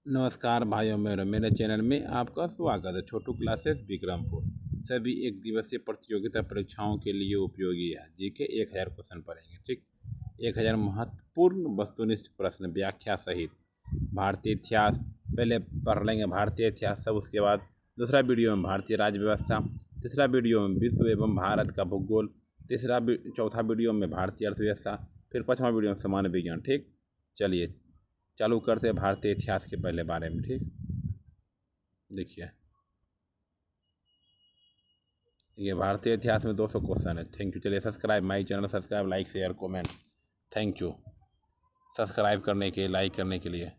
नमस्कार भाइयों मेरे मेरे चैनल में आपका स्वागत है। छोटू क्लासेस विक्रमपुर सभी एक दिवसीय प्रतियोगिता परीक्षाओं के लिए उपयोगी है। जीके 1000 क्वेश्चन पढ़ेंगे। ठीक, 1000 महत्वपूर्ण वस्तुनिष्ठ प्रश्न व्याख्या सहित भारतीय इतिहास पहले पढ़ लेंगे, भारतीय इतिहास सब। उसके बाद दूसरा वीडियो में भारतीय राज्य व्यवस्था, तीसरा वीडियो में विश्व एवं भारत का भूगोल, चौथा वीडियो में भारतीय अर्थव्यवस्था, फिर पाँचवा वीडियो में सामान्य विज्ञान। ठीक, चलिए चालू करते हैं भारतीय इतिहास के पहले बारे में। ठीक, देखिए ये भारतीय इतिहास में 200 क्वेश्चन है। Thank you. चलिए subscribe my channel, subscribe, like, share, comment. Thank you subscribe करने के, लाइक करने के लिए।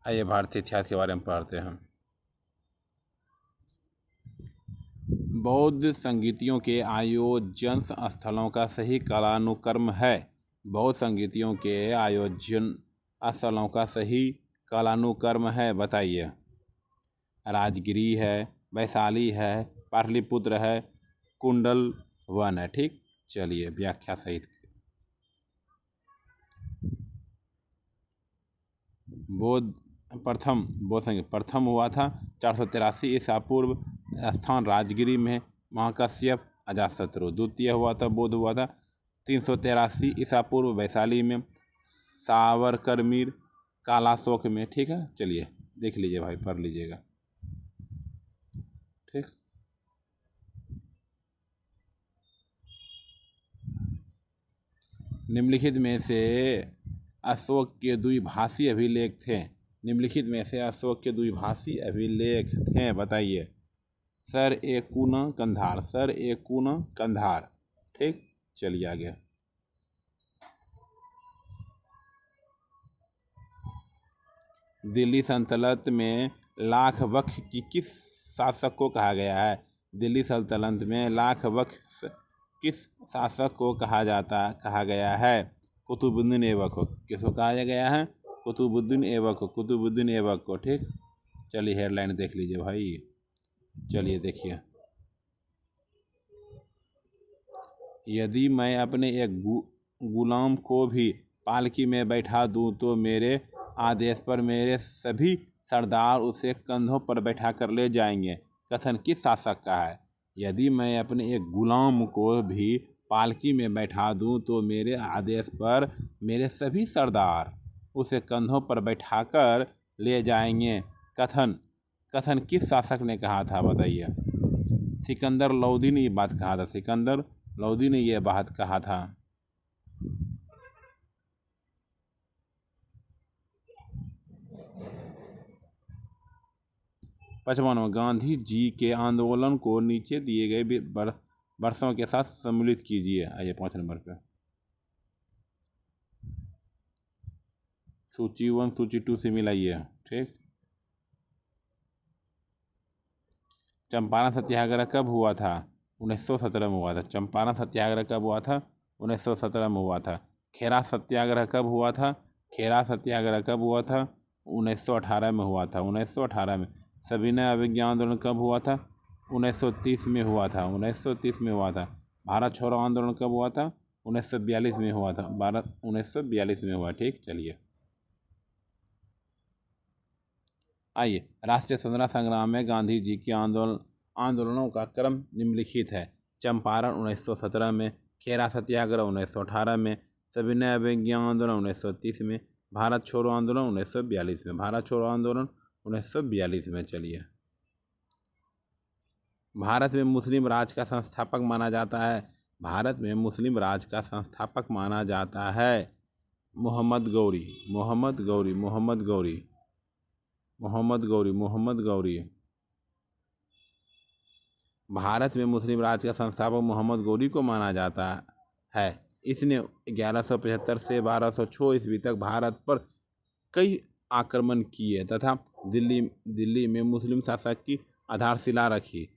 आइए भारतीय इतिहास के बारे में पढ़ते हैं। बौद्ध संगीतियों के आयोजन स्थलों का सही कालानुक्रम है। बौद्ध संगीतियों के आयोजन स्थलों का सही कालानुक्रम है, बताइए। राजगिरी है, वैशाली है, पाटलिपुत्र है, कुंडल वन है। ठीक, चलिए व्याख्या सहित। बौद्ध प्रथम हुआ था 483 ईसा पूर्व, स्थान राजगिरी में, महाकश्यप, अजातशत्रु। द्वितीय हुआ था बौद्ध हुआ था 383 ईसा पूर्व, वैशाली में, सावरकरमीर, कालाशोक में। ठीक है, चलिए देख लीजिए भाई, पढ़ लीजिएगा। ठीक, निम्नलिखित में से अशोक के द्विभाषी अभिलेख थे। निम्नलिखित में से अशोक के द्विभाषी अभिलेख थे, बताइए। सर ए कूना कंधार, सर ए कूना कंधार। ठीक, चलिए आगे। दिल्ली सल्तनत में लाख बख्श की किस शासक को कहा गया है? दिल्ली सल्तनत में लाख बख्श किस शासक को कहा गया है? कुतुबुद्दीन ऐबक को। किसको कहा गया है? कुतुबुद्दीन ऐबक को, कुतुबुद्दीन ऐबक को। ठीक, चलिए हेडलाइन देख लीजिए भाई। चलिए देखिए, यदि मैं अपने एक गुलाम को भी पालकी में बैठा दूं तो मेरे आदेश पर मेरे सभी सरदार उसे कंधों पर बैठा कर ले जाएंगे। कथन किस शासक का है? यदि मैं अपने एक गुलाम को भी पालकी में बैठा दूं तो मेरे आदेश पर मेरे सभी सरदार उसे कंधों पर बैठाकर ले जाएंगे। कथन किस शासक ने कहा था, बताइए। सिकंदर लोदी ने ये बात कहा था। सिकंदर लोदी ने यह बात कहा था। पचपन, गांधी जी के आंदोलन को नीचे दिए गए वर्षों के साथ सम्मिलित कीजिए। आइए 5 नंबर पे। सूची 1 सूची 2 से मिलाइए। ठीक, चंपारण सत्याग्रह कब हुआ था? 1917 में हुआ था। चंपारण सत्याग्रह कब हुआ था? 1917 में हुआ था। खेरा सत्याग्रह कब हुआ था? खेरा सत्याग्रह कब हुआ था? 1918 में हुआ था। 1918 में। सविनय अवज्ञा आंदोलन कब हुआ था? 1930 में हुआ था। 1930 में हुआ था। भारत छोड़ो आंदोलन कब हुआ था? 1942 में हुआ था। 1942 में हुआ। ठीक, चलिए आइए। राष्ट्रीय स्वतंत्रता संग्राम में गांधी जी के आंदोलनों का क्रम निम्नलिखित है। चंपारण 1917 में, खेरा सत्याग्रह 1918 में, सविनय अवज्ञा आंदोलन 1930 में, भारत छोड़ो आंदोलन 1942 में। भारत छोड़ो आंदोलन 1942 में। चलिए, भारत में मुस्लिम राज का संस्थापक माना जाता है। भारत में मुस्लिम राज का संस्थापक माना जाता है मोहम्मद गौरी। मोहम्मद गौरी, मोहम्मद गौरी, मोहम्मद गौरी, मोहम्मद गौरी। भारत में मुस्लिम राज का संस्थापक मोहम्मद गौरी को माना जाता है। इसने 1175 से 1206 ईस्वी तक भारत पर कई आक्रमण किए तथा दिल्ली में मुस्लिम शासक की आधारशिला रखी।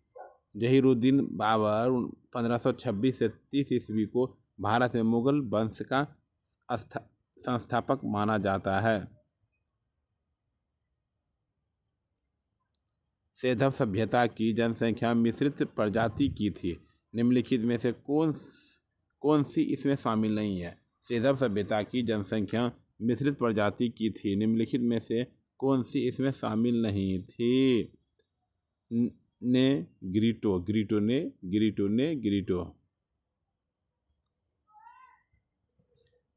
जहीरुद्दीन बाबर 1526 से 30 ईस्वी को भारत में मुगल वंश का संस्थापक माना जाता है। सेधव सभ्यता की जनसंख्या मिश्रित प्रजाति की थी। निम्नलिखित में से कौन सी इसमें शामिल नहीं है? सिंधव सभ्यता की जनसंख्या मिश्रित प्रजाति की थी। निम्नलिखित में से कौन सी इसमें शामिल नहीं थी? नेग्रिटो, ग्रीटो।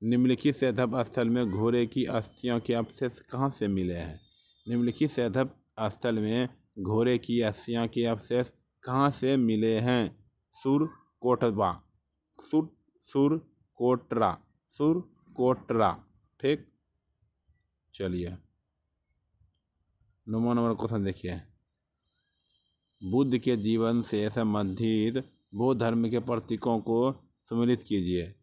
निम्नलिखित सैंधव स्थल में घोड़े की अस्थियों के अवशेष कहाँ से मिले हैं? निम्नलिखित सैंधव स्थल में घोड़े की अस्थियों के अवशेष कहाँ से मिले हैं? सुरकोटवा, सुरकोटरा। ठीक, चलिए 9वां नंबर क्वेश्चन देखिए। बुद्ध के जीवन से संबंधित बौद्ध धर्म के प्रतीकों को सम्मिलित कीजिए।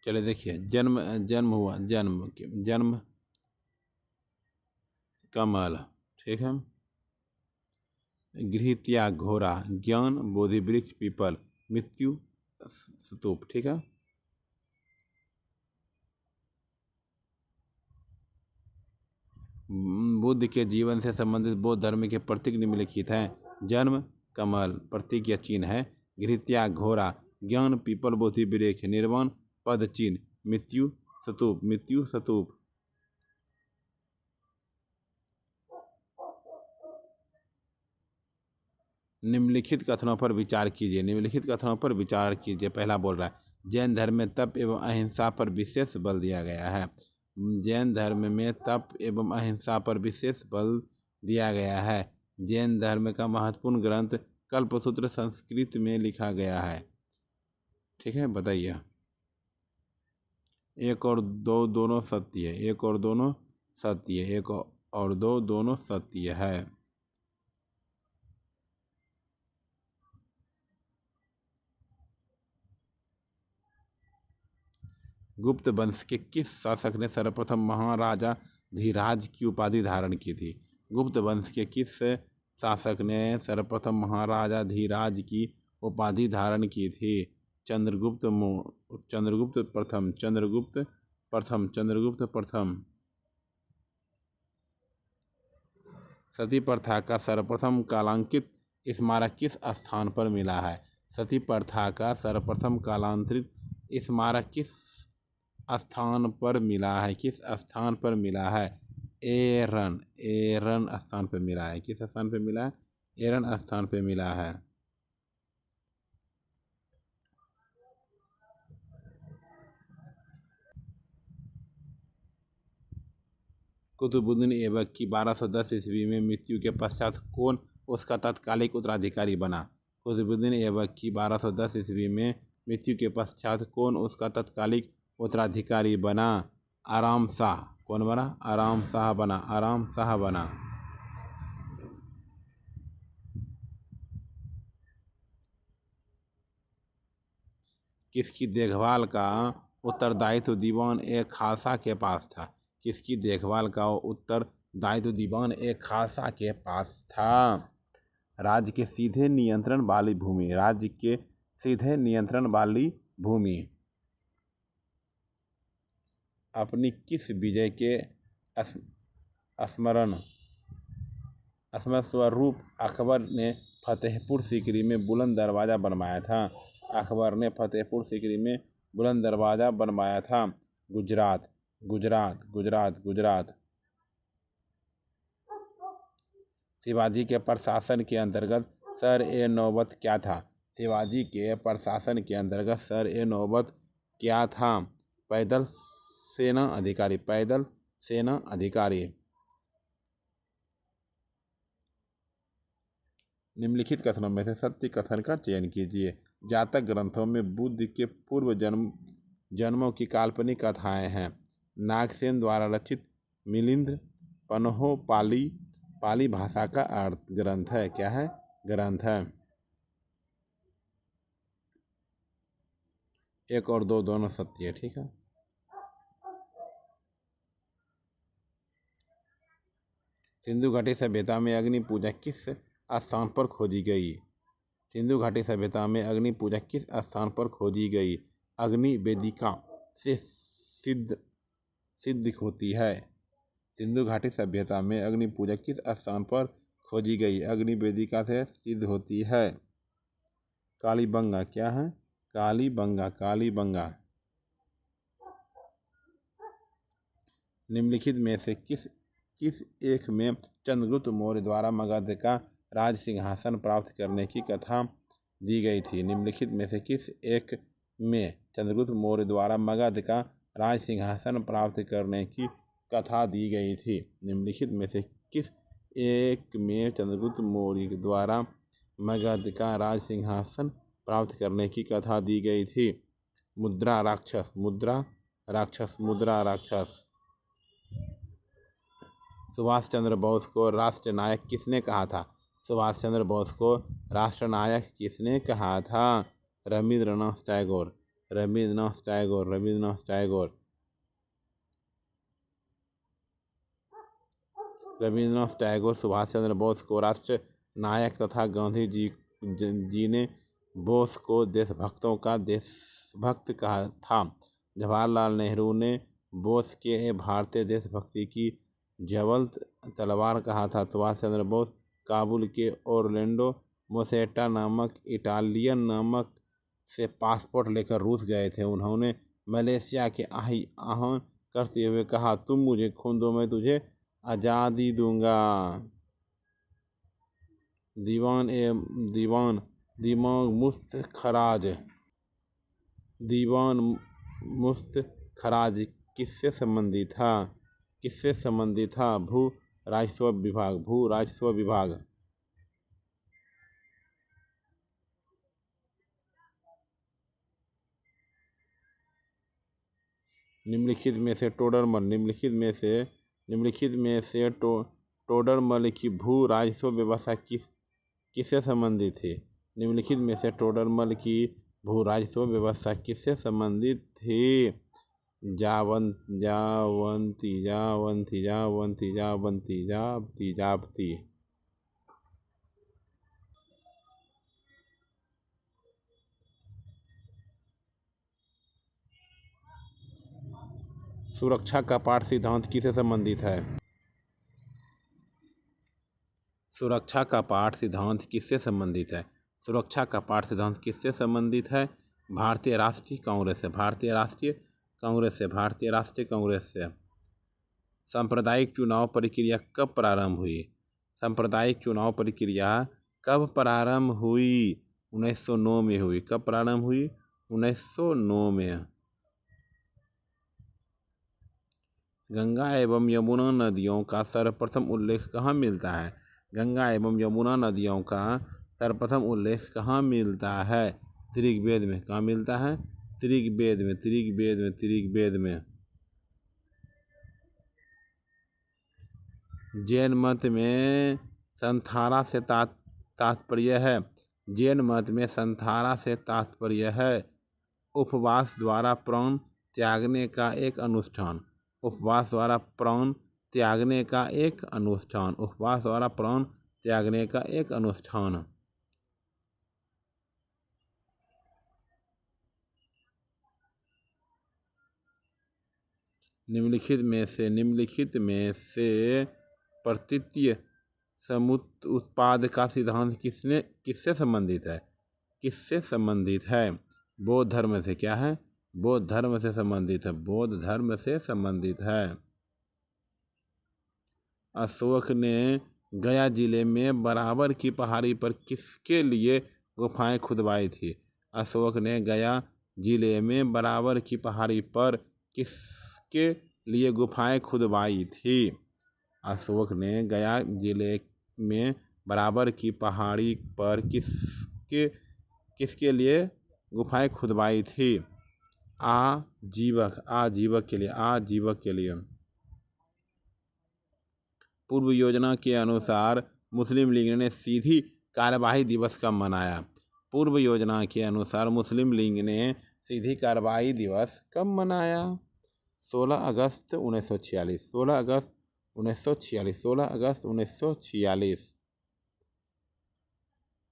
चलिए देखिए, जन्म कमल, ठीक है। गृह त्याग घोड़ा, ज्ञान बोधि वृक्ष पीपल, मृत्यु स्तूप, ठीक है। बुद्ध के जीवन से संबंधित बौद्ध धर्म के प्रतीक निम्नलिखित हैं। जन्म कमल प्रतीक या चिन्ह है, गृह त्याग घोड़ा, ज्ञान पीपल बोधि वृक्ष, निर्वाण पद चिन्ह, मृत्यु स्तूप। निम्नलिखित कथनों पर विचार कीजिए। पहला बोल रहा है, जैन धर्म में तप एवं अहिंसा पर विशेष बल दिया गया है। जैन धर्म में तप एवं अहिंसा पर विशेष बल दिया गया है। जैन धर्म का महत्वपूर्ण ग्रंथ कल्पसूत्र संस्कृत में लिखा गया है। ठीक है, बताइए। 1 और 2 दोनों सत्य है। 1 और 2 दोनों सत्य है। गुप्त वंश के किस शासक ने सर्वप्रथम महाराजा धीराज की उपाधि धारण की थी? गुप्त वंश के किस शासक ने सर्वप्रथम महाराजा धीराज की उपाधि धारण की थी? चंद्रगुप्त प्रथम। सती प्रथा का सर्वप्रथम कालांकित स्मारक किस स्थान पर मिला है? सती प्रथा का सर्वप्रथम कालांतरित स्मारक किस स्थान पर मिला है? एरन स्थान पर मिला है। किस स्थान पर मिला है? एरन स्थान पर मिला है। कुतुबुद्दीन ऐबक की 1210 ईस्वी में मृत्यु के पश्चात कौन उसका तत्कालिक उत्तराधिकारी बना? कुतुबुद्दीन ऐबक की 1210 ईस्वी में मृत्यु के पश्चात कौन उसका तत्कालिक उत्तराधिकारी बना? आराम शाह। कौन बना? आराम शाह बना। किसकी देखभाल का उत्तरदायित्व दीवान ए खालसा के पास था? किसकी देखभाल का उत्तरदायित्व दीवान ए खालसा के पास था? राज्य के सीधे नियंत्रण वाली भूमि। अपनी किस विजय के स्मरण स्वरूप अकबर ने फतेहपुर सीकरी में बुलंद दरवाज़ा बनवाया था? अकबर ने फतेहपुर सीकरी में बुलंद दरवाज़ा बनवाया था। गुजरात। शिवाजी के प्रशासन के अंतर्गत सर-ए-नौबत क्या था? शिवाजी के प्रशासन के अंतर्गत सर-ए-नौबत क्या था? पैदल सेना अधिकारी। निम्नलिखित कथनों में से सत्य कथन का चयन कीजिए। जातक ग्रंथों में बुद्ध के पूर्व जन्मों की काल्पनिक कथाएं हैं। नागसेन द्वारा रचित मिलिंद पन्हो पाली भाषा का ग्रंथ है। क्या है? ग्रंथ है। 1 और 2 दोनों सत्य है। ठीक है। सिंधु घाटी सभ्यता में अग्नि पूजा किस स्थान पर खोजी गई? सिंधु घाटी सभ्यता में अग्नि पूजा किस स्थान पर खोजी गई? अग्नि वेदिका से सिद्ध होती है। सिंधु घाटी सभ्यता में अग्नि पूजा किस स्थान पर खोजी गई? अग्नि वेदिका से सिद्ध होती है। कालीबंगा क्या है? कालीबंगा, कालीबंगा। निम्नलिखित में से किस एक में चंद्रगुप्त मौर्य द्वारा मगध का राज सिंहासन प्राप्त करने की कथा दी गई थी? निम्नलिखित में से किस एक में चंद्रगुप्त मौर्य द्वारा मगध का राज सिंहासन प्राप्त करने की कथा दी गई थी? निम्नलिखित में से किस एक में चंद्रगुप्त मौर्य द्वारा मगध का राज सिंहासन प्राप्त करने की कथा दी गई थी? मुद्रा राक्षस, मुद्रा राक्षस, मुद्रा राक्षस। सुभाष चंद्र बोस को राष्ट्र नायक किसने कहा था? सुभाष चंद्र बोस को राष्ट्र नायक किसने कहा था? रविंद्रनाथ टैगोर, रविंद्रनाथ टैगोर, रविंद्रनाथ टैगोर। रविंद्रनाथ टैगोर सुभाष चंद्र बोस को राष्ट्र नायक तथा गांधी जी ने बोस को देशभक्तों का देशभक्त कहा था। जवाहरलाल नेहरू ने बोस के भारतीय देशभक्ति की ज्वलंत तलवार कहा था। सुभाष चंद्र बोस काबुल के ओरलैंडो मोसेटा नामक इटालियन नामक से पासपोर्ट लेकर रूस गए थे। उन्होंने मलेशिया के आह्वान करते हुए कहा, तुम मुझे खून दो, मैं तुझे आज़ादी दूंगा। दीवान मुस्तखराज, दीवान मुस्तखराज किससे संबंधित था? किससे संबंधित था? भू राजस्व विभाग, भू राजस्व विभाग। निम्नलिखित में से टोडरमल की भू राजस्व व्यवस्था किससे संबंधित थी? निम्नलिखित में से टोडरमल की भू राजस्व व्यवस्था किससे संबंधित थी? जावंती, जाप्ती। सुरक्षा का पाठ सिद्धांत किससे संबंधित है? सुरक्षा का पाठ सिद्धांत किससे संबंधित है? सुरक्षा का पाठ सिद्धांत किससे संबंधित है? भारतीय राष्ट्रीय कांग्रेस से, भारतीय राष्ट्रीय कांग्रेस से, भारतीय राष्ट्रीय कांग्रेस से। सांप्रदायिक चुनाव प्रक्रिया कब प्रारंभ हुई? सांप्रदायिक चुनाव प्रक्रिया कब प्रारंभ हुई? 1909 में हुई। कब प्रारंभ हुई? 1909 में। गंगा एवं यमुना नदियों का सर्वप्रथम उल्लेख कहाँ मिलता है? गंगा एवं यमुना नदियों का सर्वप्रथम उल्लेख कहाँ मिलता है? ऋग्वेद में। कहाँ मिलता है? ऋग्वेद में, ऋग्वेद में, ऋग्वेद में। जैन मत में संथारा से तात्पर्य है। जैन मत में संथारा से तात्पर्य है उपवास द्वारा प्राण त्यागने का एक अनुष्ठान। उपवास द्वारा प्राण त्यागने का एक अनुष्ठान। उपवास द्वारा प्राण त्यागने का एक अनुष्ठान। निम्नलिखित में से प्रतीतीय समुत्पाद का सिद्धांत किससे संबंधित है? किससे संबंधित है? बौद्ध धर्म से। क्या है? बौद्ध धर्म से संबंधित है। बौद्ध धर्म से संबंधित है। अशोक ने गया जिले में बराबर की पहाड़ी पर किसके लिए गुफाएं खुदवाई थी? अशोक ने गया जिले में बराबर की पहाड़ी पर किसके लिए गुफाएं खुदवाई थी? अशोक ने गया जिले में बराबर की पहाड़ी पर किसके लिए गुफाएं खुदवाई थी? आजीवक के लिए, आजीवक के लिए। पूर्व योजना के अनुसार मुस्लिम लीग ने सीधी कार्यवाही दिवस कब मनाया? पूर्व योजना के अनुसार मुस्लिम लीग ने सीधी कार्यवाही दिवस कब मनाया? 16 अगस्त 1946, 16 अगस्त 1946, 16 अगस्त 1946।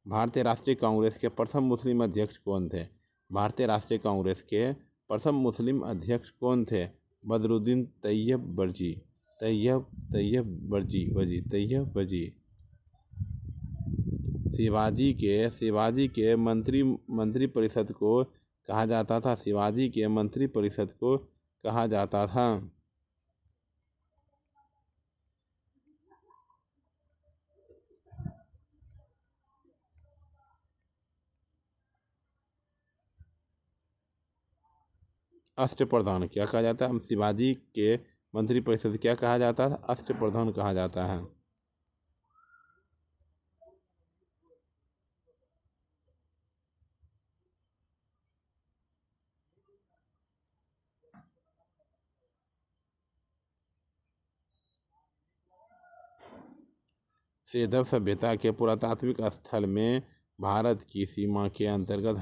भारतीय राष्ट्रीय कांग्रेस के प्रथम मुस्लिम अध्यक्ष कौन थे? भारतीय राष्ट्रीय कांग्रेस के प्रथम मुस्लिम अध्यक्ष कौन थे? बदरुद्दीन तैयब बर्जी, तैयब तैयब वजी। शिवाजी के मंत्री परिषद को कहा जाता था। शिवाजी के मंत्री परिषद को कहा जाता था। अष्टप्रधान क्या कहा जाता है? शिवाजी के मंत्री परिषद क्या कहा जाता है? अष्टप्रधान कहा जाता है। सेधव सभ्यता के पुरातात्विक स्थल में भारत की सीमा के अंतर्गत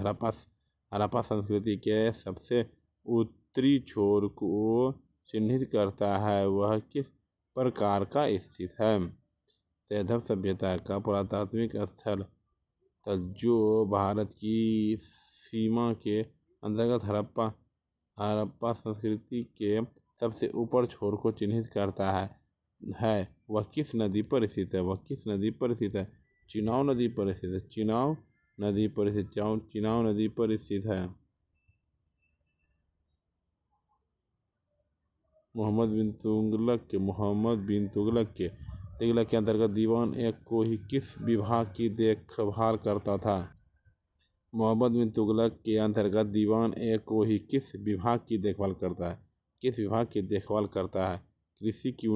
हड़प्पा संस्कृति के सबसे उत्तरी छोर को चिन्हित करता है। वह किस प्रकार का स्थित है? सेधव सभ्यता का पुरातात्विक स्थल जो भारत की सीमा के अंतर्गत हड़प्पा संस्कृति के सबसे ऊपर छोर को चिन्हित करता है। वह किस नदी पर स्थित है? वह किस नदी पर स्थित है? चिनाब नदी पर स्थित है। चिनाब नदी पर स्थित है। मोहम्मद बिन तुगलक के अंतर्गत दीवान एक को ही किस विभाग की देखभाल करता था? मोहम्मद बिन तुगलक के अंतर्गत दीवान एक को ही किस विभाग की देखभाल करता है? किस विभाग की देखभाल करता है? कृषि की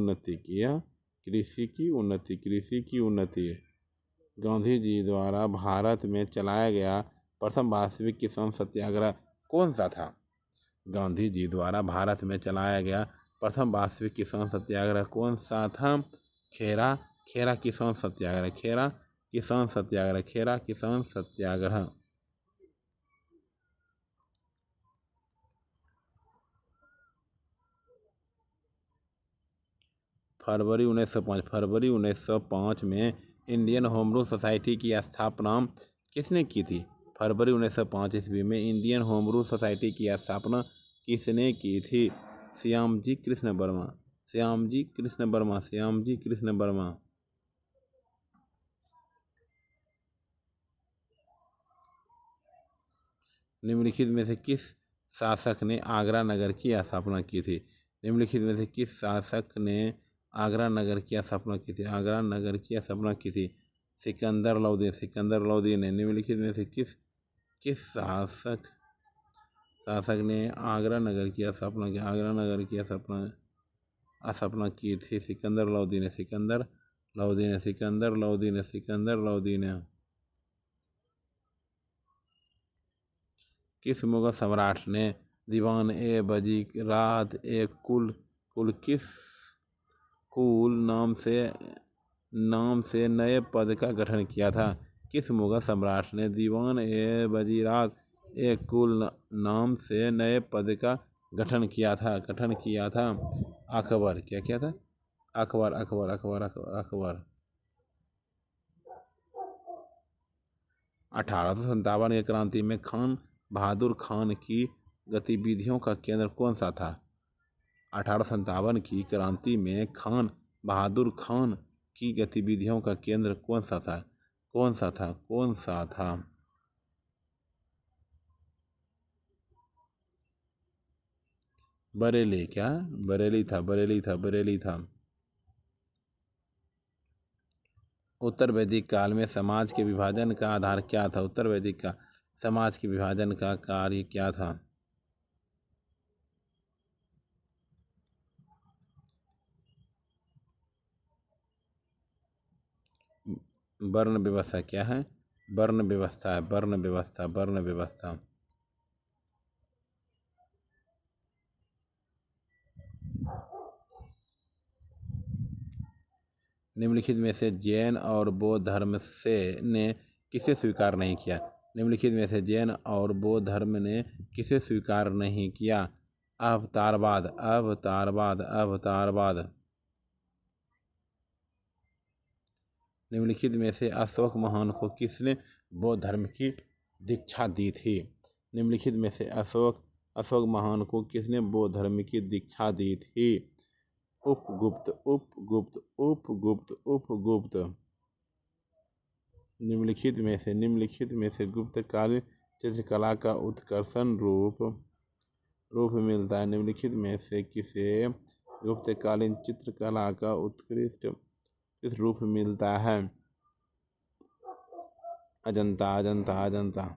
उन्नति। गांधी जी द्वारा भारत में चलाया गया प्रथम वास्तविक किसान सत्याग्रह कौन सा था? गांधी जी द्वारा भारत में चलाया गया प्रथम वास्तविक किसान सत्याग्रह कौन सा था? खेरा किसान सत्याग्रह। फरवरी 1905 में इंडियन होम रूल सोसाइटी की स्थापना किसने की थी? फरवरी 1905 ईस्वी में इंडियन होम रूल सोसाइटी की स्थापना किसने की थी? श्यामजी कृष्ण वर्मा। निम्नलिखित में से किस शासक ने आगरा नगर की स्थापना की थी? निम्नलिखित में से किस शासक ने आगरा नगर की स्थापना की थी? सिकंदर लोदी ने। निम्नलिखित में से किस शासक ने आगरा नगर की स्थापना की थी? सिकंदर लोदी ने। किस मुगल सम्राट ने दीवान ए वजीरात ए कुल नाम से नए पद का गठन किया था? किस मुगल सम्राट ने दीवान ए वजीरात ए कुल नाम से नए पद का गठन किया था? अकबर। क्या किया था? अकबर। 1857 की क्रांति में खान बहादुर खान की गतिविधियों का केंद्र कौन सा था? 1857 की क्रांति में खान बहादुर खान की गतिविधियों का केंद्र कौन सा था? बरेली। क्या? बरेली था। उत्तर वैदिक काल में समाज के विभाजन का आधार क्या था? उत्तर वैदिक का समाज के विभाजन का कार्य क्या था? वर्ण व्यवस्था। क्या है? वर्ण व्यवस्था। निम्नलिखित में से जैन और बौद्ध धर्म ने किसे स्वीकार नहीं किया? निम्नलिखित में से जैन और बौद्ध धर्म ने किसे स्वीकार नहीं किया? अवतारवाद। निम्नलिखित में से अशोक महान को किसने बौद्ध धर्म की दीक्षा दी थी? निम्नलिखित में से अशोक महान को किसने बौद्ध धर्म की दीक्षा दी थी? उपगुप्त उपगुप्त उपगुप्त उपगुप्त। निम्नलिखित में से गुप्तकालीन चित्रकला का उत्कर्षण रूप मिलता है। निम्नलिखित में से किसे गुप्तकालीन चित्रकला का उत्कृष्ट किस रूप मिलता है? अजंता अजंता अजंता।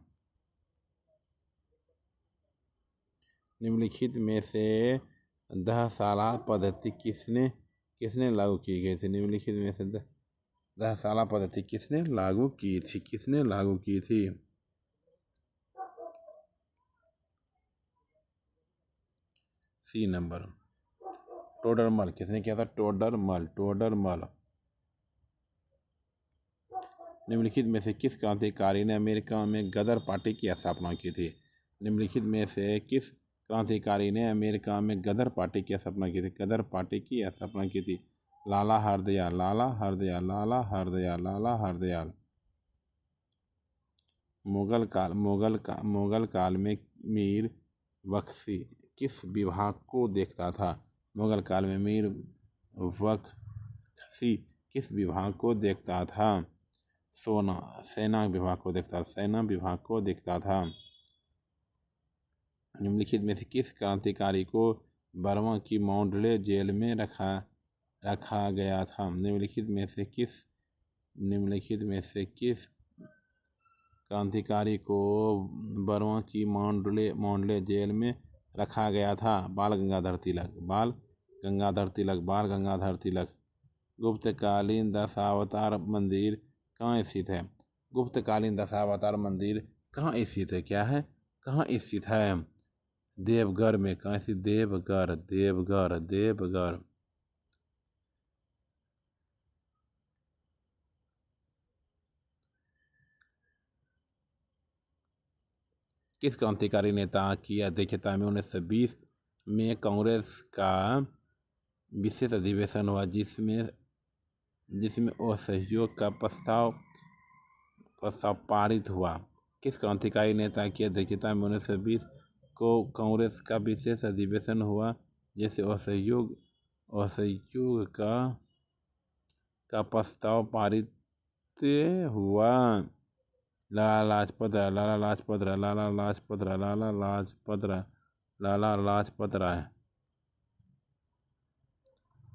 निम्नलिखित में से दहशाला पद्धति किसने लागू की गई थी? निम्नलिखित में से दहशाला पद्धति किसने लागू की थी? C number Todarmal. किसने किया था? टोडरमल। निम्नलिखित में से किस क्रांतिकारी ने अमेरिका में गदर पार्टी की स्थापना की थी? निम्नलिखित में से किस क्रांतिकारी ने अमेरिका में गदर पार्टी की स्थापना की थी? गदर पार्टी की स्थापना की थी लाला हरदयाल। मुगल काल में मीर बख्शी किस विभाग को देखता था? मुगल काल में मीर बख्शी किस विभाग को देखता था? सेना विभाग को देखता था। निम्नलिखित में से किस क्रांतिकारी को बर्मा की मांडले जेल में रखा गया था? निम्नलिखित में से किस क्रांतिकारी को बर्मा की मांडले जेल में रखा गया था? बाल गंगाधर तिलक। गुप्तकालीन दशावतार मंदिर कहाँ स्थित है? गुप्तकालीन दशावतार मंदिर कहाँ स्थित है? क्या है? कहाँ स्थित है? देवघर में। कहाँ स्थित? देवघर। किस क्रांतिकारी नेता की अध्यक्षता में 1920 में कांग्रेस का विशेष अधिवेशन हुआ जिसमें असहयोग का प्रस्ताव पारित हुआ? किस क्रांतिकारी नेता की अध्यक्षता में 1920 को कांग्रेस का विशेष अधिवेशन हुआ जिससे असहयोग का प्रस्ताव पारित हुआ? लाला लाजपत राय।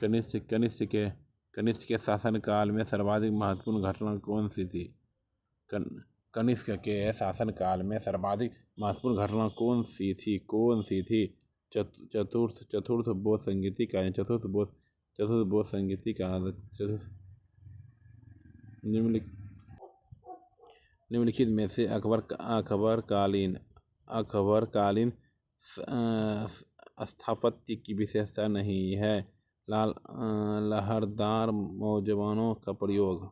कनिष्क के शासनकाल में सर्वाधिक महत्वपूर्ण घटना कौन सी थी? कनिष्क के शासनकाल में सर्वाधिक महत्वपूर्ण घटना कौन सी थी? चतुर्थ बोध संगीति का निम्नलिखित में से अकबरकालीन स्थापत्य की विशेषता नहीं है? लहरदार मौजवानों का प्रयोग।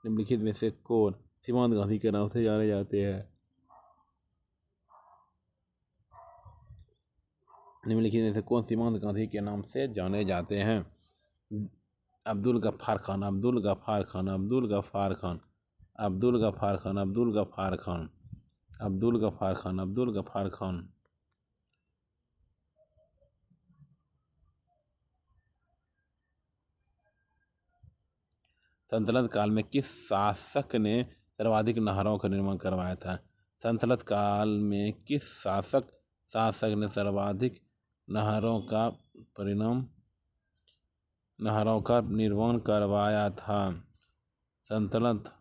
निम्नलिखित में से कौन सीमांत गांधी के नाम से जाने जाते हैं? निम्नलिखित में से कौन सीमांत गांधी के नाम से जाने जाते हैं? अब्दुल गफ्फार खान। सल्तनत काल में किस शासक ने सर्वाधिक नहरों का निर्माण करवाया था? सल्तनत काल में किस शासक ने सर्वाधिक नहरों का निर्माण करवाया था? सल्तनत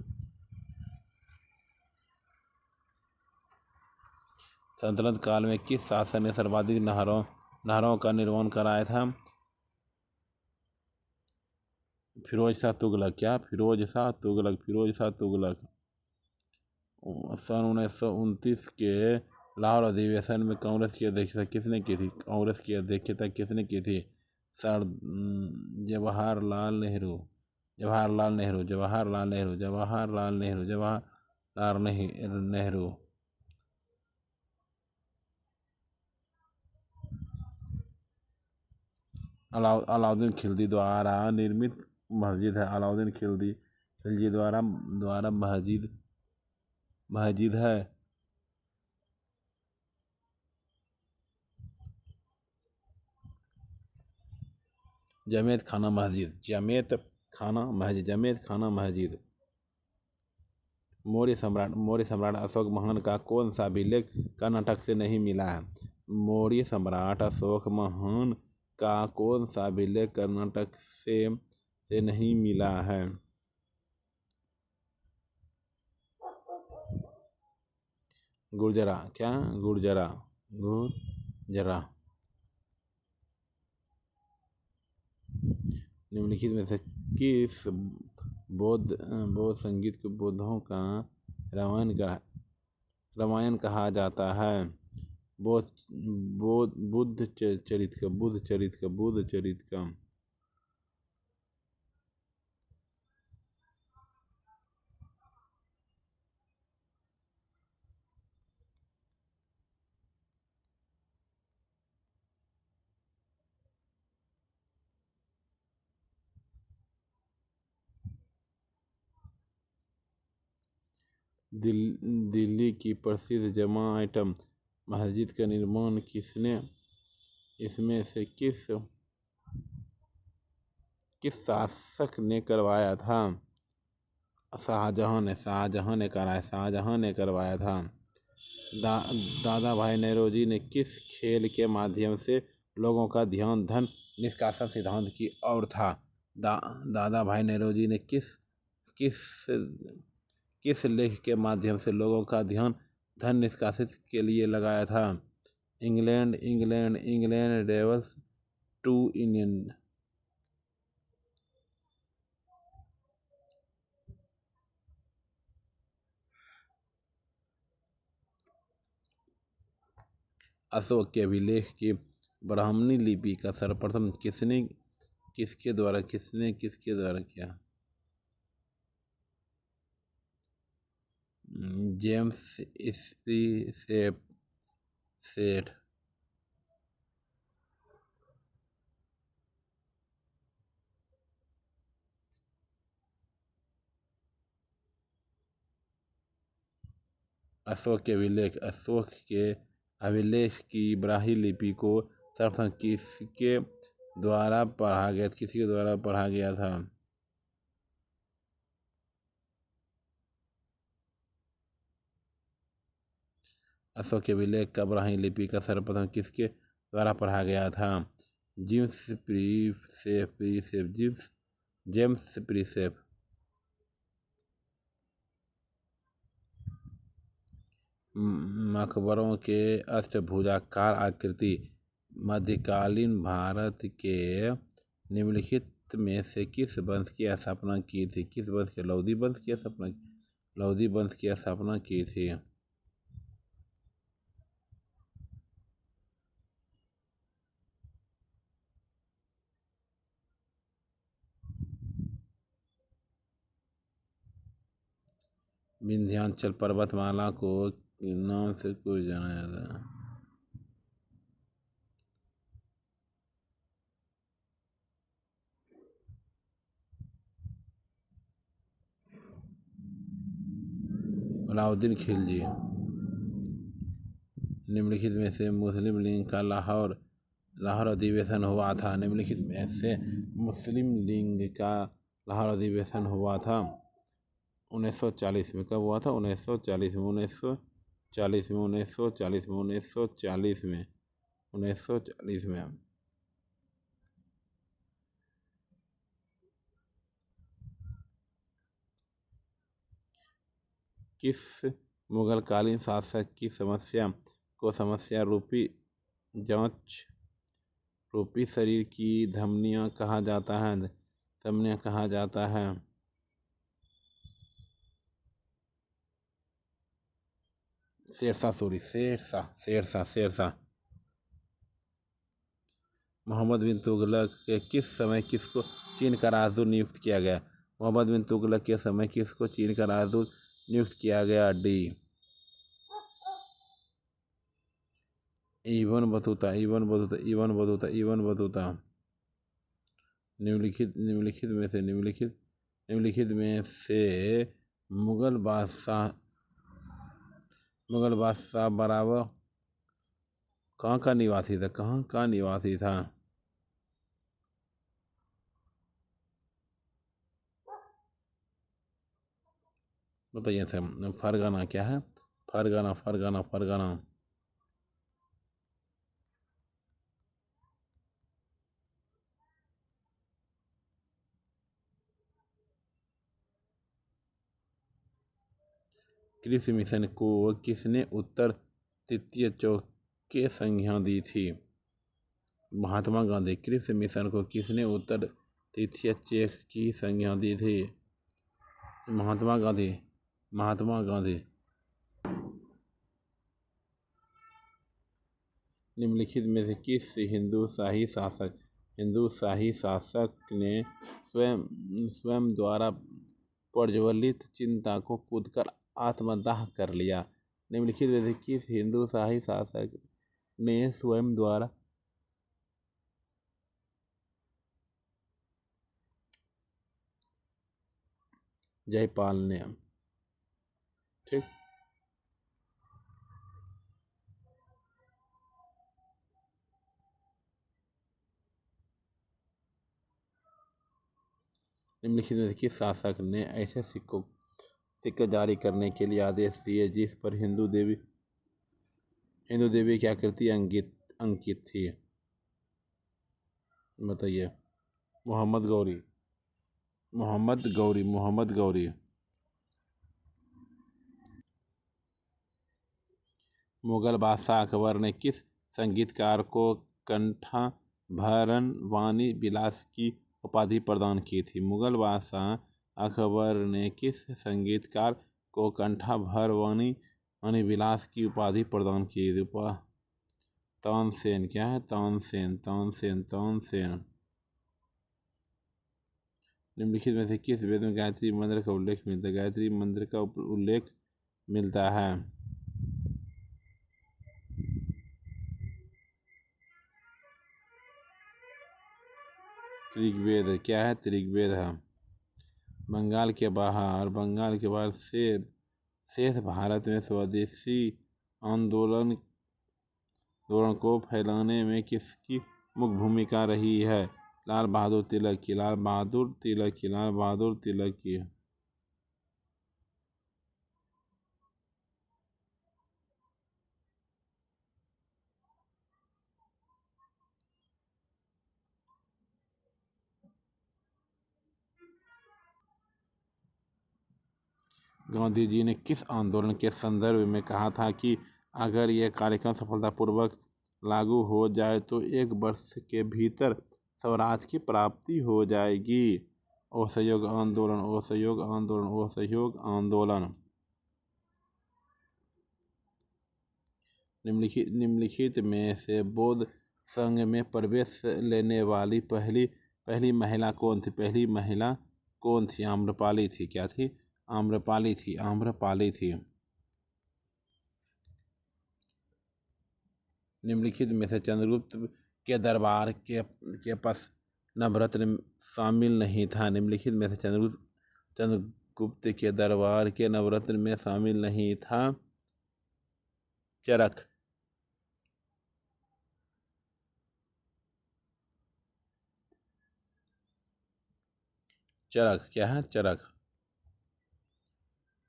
काल में किस शासक ने सर्वाधिक नहरों का निर्माण कराया था? फिरोज शाह तुगलक। सन 1929 के लाहौर अधिवेशन में कांग्रेस की अध्यक्षता किसने की थी? सर जवाहरलाल नेहरू। अलाउद्दीन खिलजी द्वारा निर्मित मस्जिद है। अलाउद्दीन खिलजी द्वारा मस्जिद है। जमेत खाना मस्जिद, जमेत खाना मस्जिद, जमेत खाना मस्जिद। मौर्य सम्राट अशोक महान का कौन सा अभिलेख कर्नाटक से नहीं मिला है? मौर्य सम्राट अशोक महान का कौन सा अभिलेख कर्नाटक से नहीं मिला है? गुर्जरा, क्या? गुर्जरा, गुर्जरा। निम्नलिखित में से किस बौद्ध संगीत को बौद्धों का रामायण कहा जाता है? बुद्ध चरित का। दिल्ली की प्रसिद्ध जमा आइटम मस्जिद का निर्माण इसमें से किस शासक ने करवाया था? शाहजहां ने करवाया था। दादा भाई नौरोजी ने किस खेल के माध्यम से लोगों का ध्यान धन निष्कासन सिद्धांत की ओर था? दादा भाई नौरोजी ने किस लेख के माध्यम से लोगों का ध्यान धन निष्कासित के लिए लगाया था? England devils to Indian. Ashok के अभिलेख की ब्राह्मणी लिपि का सर्वप्रथम किसके द्वारा किया? जेम्स सेठ। अशोक के अभिलेख की ब्राह्मी लिपि को सर्वप्रथम किसके द्वारा पढ़ा गया था? अशोक के अभिलेख का ब्राह्मी लिपि का सर्वप्रथम किसके द्वारा पढ़ा गया था? जेम्स प्रीसेप। मकबरों के अष्टभुजाकार आकृति मध्यकालीन भारत के निम्नलिखित में से किस वंश की स्थापना की थी? किस वंश के? लौदी वंश की स्थापना की थी। विंध्याचल पर्वतमाला को नाम से क्यों जाना जाता है? अलाउद्दीन खिलजी। निम्नलिखित में से मुस्लिम लीग का लाहौर अधिवेशन हुआ था? निम्नलिखित में से मुस्लिम लीग का लाहौर अधिवेशन हुआ था 1940 में। कब हुआ था? 1940 में। किस मुगलकालीन शासक की समस्या को समस्या रूपी शरीर की धमनियां कहा जाता है? शेरशाह। मोहम्मद बिन तुगलक के किस समय किसको चीन का राजदूत नियुक्त किया गया? मोहम्मद बिन तुगलक के समय किसको चीन का राजदूत नियुक्त किया गया? डी। Ibn Battuta. निम्नलिखित में से मुगल बादशाह बराबर कहाँ का निवासी था? बताइए सर। फरगना क्या है? फरगना फरगना फरगना। कृषि मिशन को किसने उत्तर तृतीय चौक की संज्ञा दी थी? महात्मा गांधी। कृषि मिशन को किसने उत्तर तृतीय चेक की संज्ञा दी थी? महात्मा गांधी। महात्मा गांधी। निम्नलिखित में से किस हिंदू शाही शासक ने स्वयं द्वारा प्रज्वलित चिता को कूदकर आत्मदाह कर लिया? निम्नलिखित में से किस हिंदू शाही शासक ने स्वयं द्वारा जयपाल ने। ठीक। निम्नलिखित में से किस शासक ने ऐसे सिक्के जारी करने के लिए आदेश दिए जिस पर हिंदू देवी की आकृति अंकित थी? बताइए। मोहम्मद गौरी। मोहम्मद गौरी। मोहम्मद गौरी। मुगल बादशाह अकबर ने किस संगीतकार को कंठाभरण वाणी विलास की उपाधि प्रदान की थी? मुगल बादशाह अकबर ने किस संगीतकार को कंठाभरण वाणी विलास की उपाधि प्रदान की थी? तानसेन। क्या है? तानसेन तानसेन तानसेन। निम्नलिखित में से किस वेद में गायत्री मंत्र का उल्लेख मिलता है? गायत्री मंत्र का उल्लेख मिलता है ऋग्वेद। क्या है? ऋग्वेद है। बंगाल के बाहर शेष भारत में स्वदेशी आंदोलन को फैलाने में किसकी मुख्य भूमिका रही है? लाल बहादुर तिलक की। लाल बहादुर तिलक की। लाल बहादुर तिलक की। गांधी जी ने किस आंदोलन के संदर्भ में कहा था कि अगर यह कार्यक्रम सफलतापूर्वक लागू हो जाए तो 1 वर्ष के भीतर स्वराज की प्राप्ति हो जाएगी? असहयोग आंदोलन। असहयोग आंदोलन। असहयोग आंदोलन। निम्नलिखित में से बौद्ध संघ में प्रवेश लेने वाली पहली महिला कौन थी? पहली महिला कौन थी? आम्रपाली थी। क्या थी? आम्रपाली थी। आम्रपाली थी। निम्नलिखित में से चंद्रगुप्त के दरबार के पास नवरत्न शामिल नहीं था? निम्नलिखित में से चंद्रगुप्त के दरबार के नवरत्न में शामिल नहीं था? चरक। चरक। क्या है? चरक।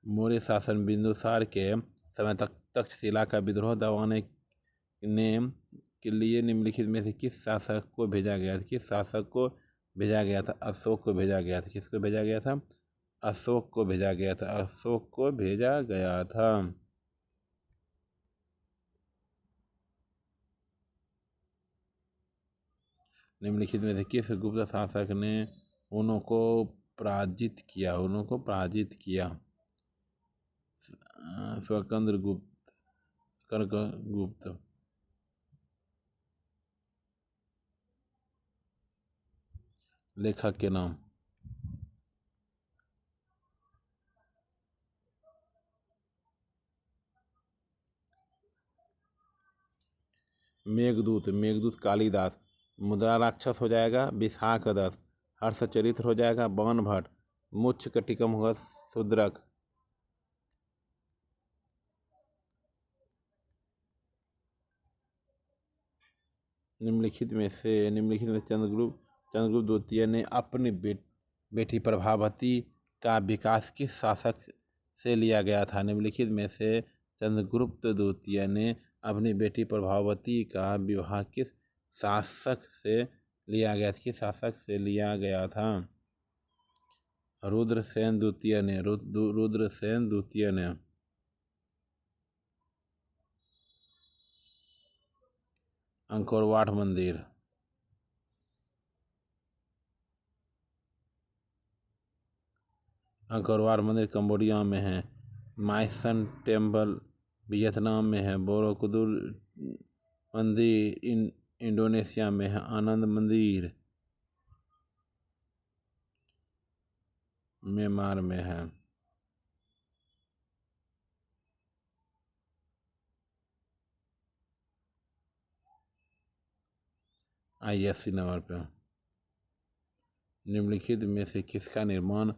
मौर्य शासन बिंदुसार के समय तक तक्षशिला का विद्रोह दबाने के लिए निम्नलिखित में से किस शासक को भेजा गया था? किस शासक को भेजा गया था? अशोक को भेजा गया था। किसको भेजा गया था? अशोक को भेजा गया था। अशोक को भेजा गया था। निम्नलिखित में से किस गुप्त शासक ने उन्हों को पराजित किया? उन्हों को पराजित किया? स्कंदर गुप्त। लेखक के नाम? मेघदूत। मेघदूत कालिदास। मुद्रा राक्षस हो जाएगा विशाख दत्त। हर्षचरित्र हो जाएगा बाण भट्ट। मुच्छ कटिकम होगा शूद्रक। निम्नलिखित में चंद्रगुप्त द्वितीय ने अपनी बेटी प्रभावती का विकास किस शासक से लिया गया था? निम्नलिखित में से चंद्रगुप्त द्वितीय ने अपनी बेटी प्रभावती का विवाह किस शासक से लिया गया था? किस शासक से लिया गया था? रुद्रसेन द्वितीय ने। रुद्रसेन द्वितीय ने। अंकोर वाट मंदिर। अंकोर वाट मंदिर कंबोडिया में है। माइसन टेम्पल वियतनाम में है। बोरोबुदुर मंदिर इंडोनेशिया में है। आनंद मंदिर म्यांमार में है। आईएससी नंबर पे। निम्नलिखित में से किसका निर्माण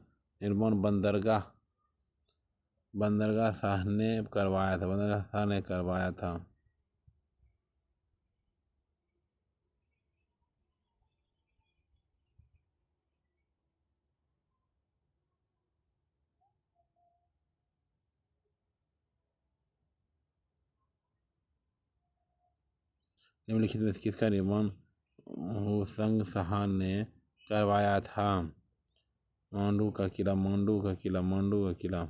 बंदरगाह शाह ने करवाया था? बंदरगाह शाह ने करवाया था। निम्नलिखित में से किसका निर्माण हुसंग शाह ने करवाया था? मांडू का किला। मांडू का किला। मांडू का किला।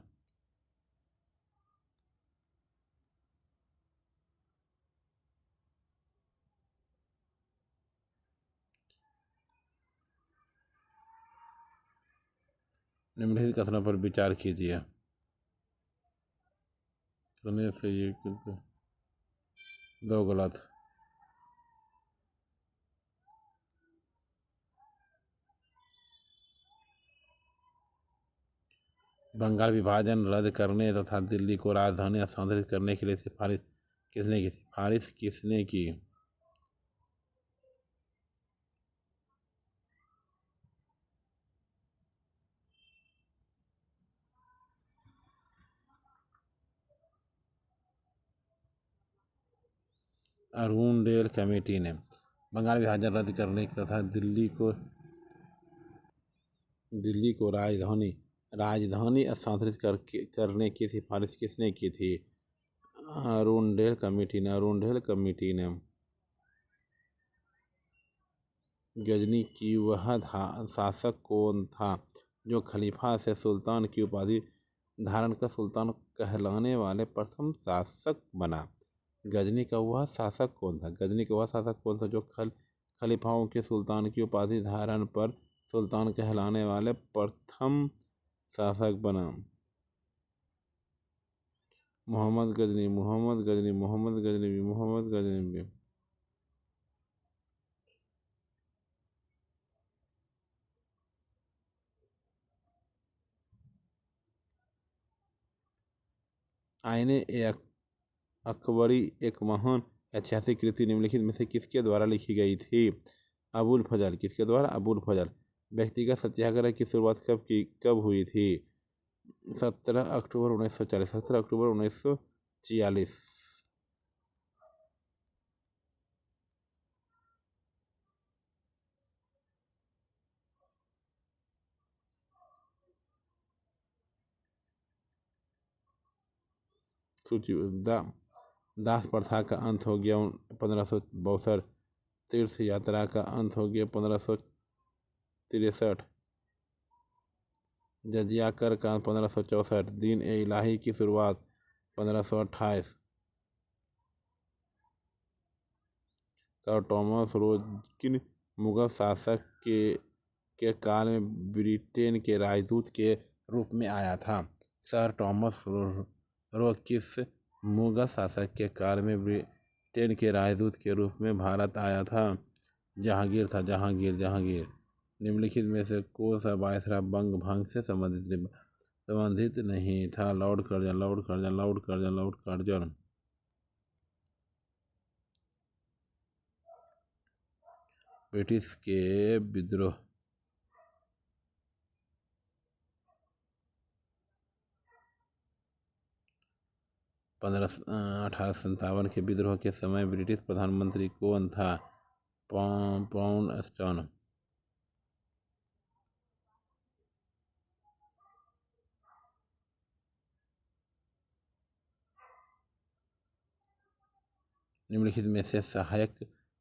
निम्नलिखित कथनों पर विचार कीजिए। सुनने से ये दो गलत। बंगाल विभाजन रद्द करने तथा दिल्ली को राजधानी स्थानांतरित करने के लिए सिफारिश किसने की? सिफारिश किसने की? अरुणडेल कमेटी ने। बंगाल विभाजन रद्द करने तथा दिल्ली को राजधानी स्थानांतरित करने की सिफारिश किसने की थी? अरुणडेल कमेटी ने। अरुणडेल कमेटी ने। गजनी की वह शासक कौन था जो खलीफा से सुल्तान की उपाधि धारण कर सुल्तान कहलाने वाले प्रथम शासक बना? गजनी का वह शासक कौन था? गजनी का वह शासक कौन था जो खलीफाओं के सुल्तान की उपाधि धारण पर सुल्तान कहलाने वाले प्रथम शासक बना? मोहम्मद गजनी। मोहम्मद गजनी। मोहम्मद गजनवी। मोहम्मद गजनवी। आईने अकबरी एक महान ऐतिहासिक कृति निम्नलिखित में से किसके द्वारा लिखी गई थी? अबुल फजल। किसके द्वारा? अबुल फजल। व्यक्तिगत सत्याग्रह की शुरुआत कब हुई थी? 17 अक्टूबर 1940। 17 अक्टूबर 1946। सूची दास प्रथा का अंत हो गया 1562। तीर्थ यात्रा का अंत हो गया 1563। जजिया कर का 1564। दीन ए इलाही की शुरुआत 1528। सर टॉमस रोज किन मुगल शासक के काल में ब्रिटेन के राजदूत के रूप में आया था? सर टॉमस रो किस मुगल शासक के काल में ब्रिटेन के राजदूत के रूप में भारत आया था? जहांगीर था। जहांगीर। निम्नलिखित में से कौन सा वायसराय बंग भंग से संबंधित नहीं था? Lord Curzon. ब्रिटिश के विद्रोह। 1857 के विद्रोह के समय ब्रिटिश प्रधानमंत्री कौन था? पाउंडस्टन। निम्नलिखित में से सहायक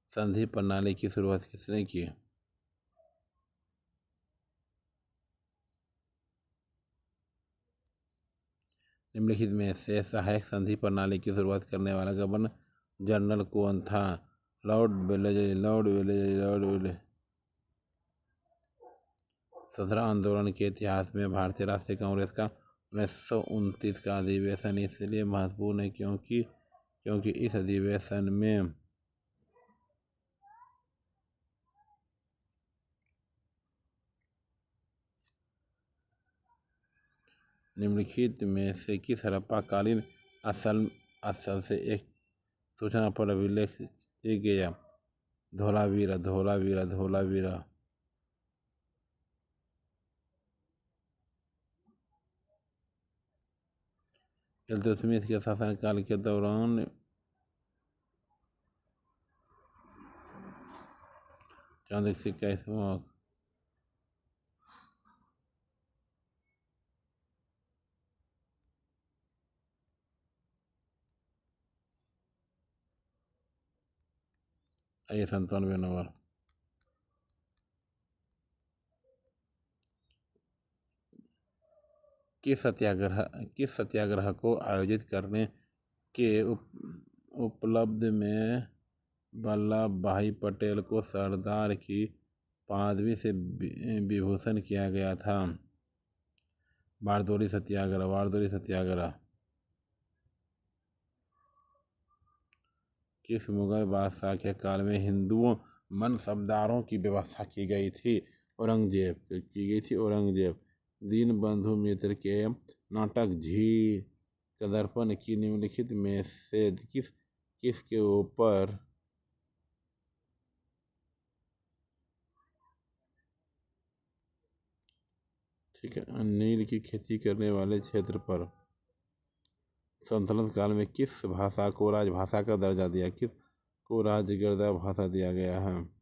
संधि प्रणाली की शुरुआत किसने की? निम्नलिखित में से सहायक संधि प्रणाली की शुरुआत करने वाला गवर्नर जनरल कौन था? Lord Wellesley. सत्रह आंदोलन के इतिहास में भारतीय राष्ट्रीय कांग्रेस का 1929 का अधिवेशन इसलिए महत्वपूर्ण है क्योंकि इस अधिवेशन में निम्नलिखित में से किस हड़प्पा-कालीन स्थल से एक सूचना पर अभिलेख किया गया? धोलावीरा। इल्तुतमिश के शासनकाल के दौरान चांदी का सिक्का इस्तेमाल। आइए 97 नंबर। किस सत्याग्रह को आयोजित करने के उपलब्ध में वल्लभ भाई पटेल को सरदार की पदवी से विभूषण किया गया था? बारदोली सत्याग्रह। किस मुगल बादशाह के काल में हिंदुओं मनसबदारों की व्यवस्था की गई थी? औरंगजेब। दीनबंधु मित्र के नाटक झील का दर्पण की निम्नलिखित में से किस के ऊपर नील की खेती करने वाले क्षेत्र पर? सल्तनत काल में किस भाषा को राजभाषा का दर्जा दिया? किस को राजगद्दा भाषा दिया गया है?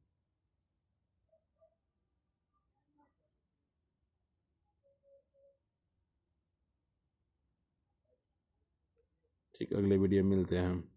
अगले वीडियो में मिलते हैं।